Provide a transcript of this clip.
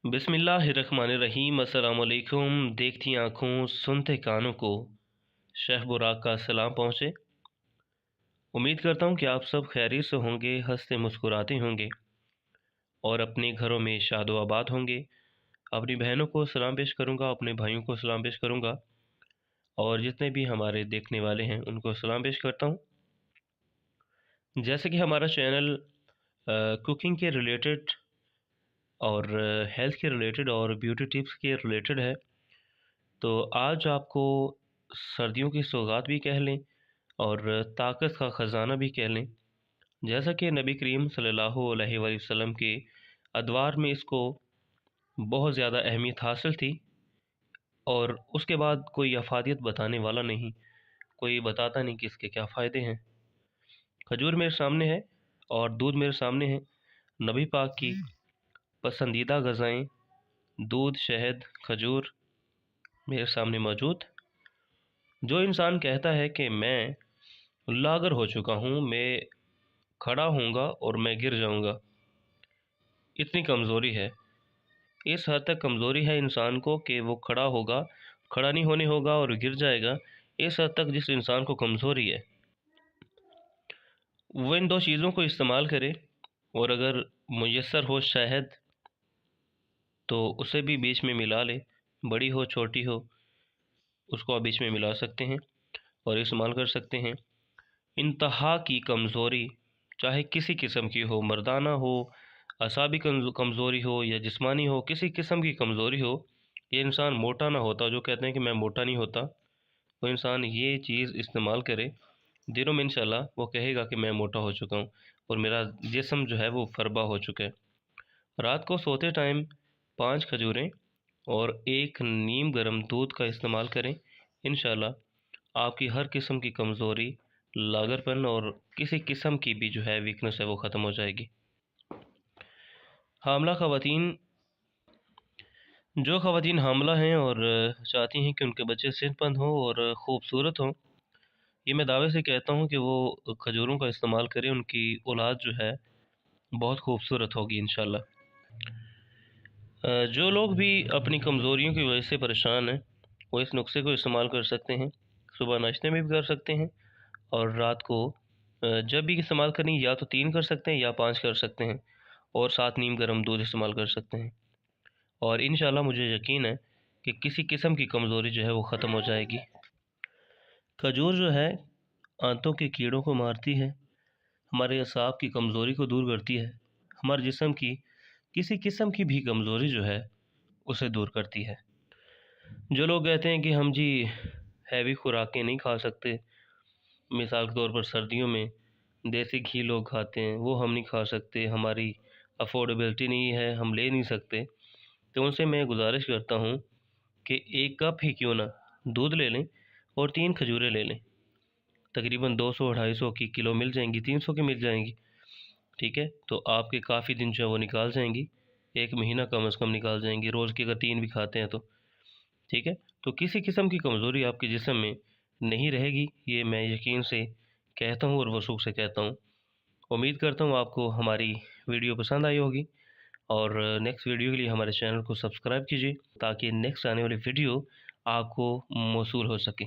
बिस्मिल्लाहिर्रहमानिर्रहीम। अस्सलामुअलैकुम। देखती आँखों सुनते कानों को शह बुराक का सलाम पहुँचे। उम्मीद करता हूँ कि आप सब खैरियत से होंगे, हंसते मुस्कुराते होंगे और अपने घरों में शादो आबाद होंगे। अपनी बहनों को सलाम पेश करूँगा, अपने भाइयों को सलाम पेश करूँगा और जितने भी हमारे देखने वाले हैं उनको सलाम पेश करता हूँ। जैसे कि हमारा चैनल कुकिंग के रिलेटेड और हेल्थ के रिलेटेड और ब्यूटी टिप्स के रिलेटेड है, तो आज आपको सर्दियों की सौगात भी कह लें और ताकत का ख़जाना भी कह लें। जैसा कि नबी करीम सल्लल्लाहु अलैहि वसल्लम के अदवार में इसको बहुत ज़्यादा अहमियत हासिल थी और उसके बाद कोई अफादियत बताने वाला नहीं, कोई बताता नहीं कि इसके क्या फ़ायदे हैं। खजूर मेरे सामने है और दूध मेरे सामने है। नबी पाक की पसंदीदा ग़िज़ाएँ दूध, शहद, खजूर मेरे सामने मौजूद। जो इंसान कहता है कि मैं लागर हो चुका हूँ, मैं खड़ा होऊंगा और मैं गिर जाऊंगा, इतनी कमज़ोरी है, इस हद तक कमज़ोरी है इंसान को कि वो खड़ा होगा, खड़ा नहीं होने होगा और गिर जाएगा। इस हद तक जिस इंसान को कमज़ोरी है वो इन दो चीज़ों को इस्तेमाल करे और अगर मुयस्सर हो शहद तो उसे भी बीच में मिला ले, बड़ी हो छोटी हो उसको आप बीच में मिला सकते हैं और इस्तेमाल कर सकते हैं। इंतहा की कमज़ोरी चाहे किसी किस्म की हो, मर्दाना हो, असाबी कमज़ोरी हो या जिस्मानी हो, किसी किस्म की कमज़ोरी हो, ये इंसान मोटा ना होता, जो कहते हैं कि मैं मोटा नहीं होता, वो इंसान ये चीज़ इस्तेमाल करे, दिनों में इंशाल्लाह वो कहेगा कि मैं मोटा हो चुका हूँ और मेरा जिस्म जो है वो फरबा हो चुका है। रात को सोते टाइम 5 खजूरें और 1 नीम गर्म दूध का इस्तेमाल करें। इंशाल्लाह आपकी हर किस्म की कमज़ोरी, लागरपन और किसी किस्म की भी जो है वीकनेस है वो ख़त्म हो जाएगी। हामला ख़वातीन, जो ख़वातीन हामला हैं और चाहती हैं कि उनके बच्चे सेहतमंद हों और ख़ूबसूरत हों, ये मैं दावे से कहता हूँ कि वो खजूरों का इस्तेमाल करें, उनकी औलाद जो है बहुत खूबसूरत होगी इंशाल्लाह। जो लोग भी अपनी कमज़ोरियों की वजह से परेशान हैं वो इस नुस्खे को इस्तेमाल कर सकते हैं। सुबह नाश्ते में भी कर सकते हैं और रात को जब भी इस्तेमाल करें या तो 3 कर सकते हैं या 5 कर सकते हैं और 7 नीम गर्म दूध इस्तेमाल कर सकते हैं और इंशाल्लाह मुझे यकीन है कि किसी किस्म की कमज़ोरी जो है वो ख़त्म हो जाएगी। खजूर जो है आंतों के कीड़ों को मारती है, हमारे असाब की कमज़ोरी को दूर करती है, हमारे जिस्म की किसी किस्म की भी कमज़ोरी जो है उसे दूर करती है। जो लोग कहते हैं कि हम जी हैवी खुराकें नहीं खा सकते, मिसाल के तौर पर सर्दियों में देसी घी लोग खाते हैं, वो हम नहीं खा सकते, हमारी अफोर्डेबिलिटी नहीं है, हम ले नहीं सकते, तो उनसे मैं गुजारिश करता हूँ कि 1 कप ही क्यों ना दूध ले लें और 3 खजूरें ले लें। तकरीबन 200-250 की किलो मिल जाएंगी, 300 की मिल जाएंगी, ठीक है। तो आपके काफ़ी दिन जो है वो निकाल जाएंगी, 1 महीना कम से कम निकाल जाएंगी, रोज़ की अगर 3 भी खाते हैं तो, ठीक है। तो किसी किस्म की कमज़ोरी आपके जिस्म में नहीं रहेगी, ये मैं यकीन से कहता हूँ और वसूख से कहता हूँ। उम्मीद करता हूँ आपको हमारी वीडियो पसंद आई होगी और नेक्स्ट वीडियो के लिए हमारे चैनल को सब्सक्राइब कीजिए ताकि नेक्स्ट आने वाली वीडियो आपको मौसूल हो सके।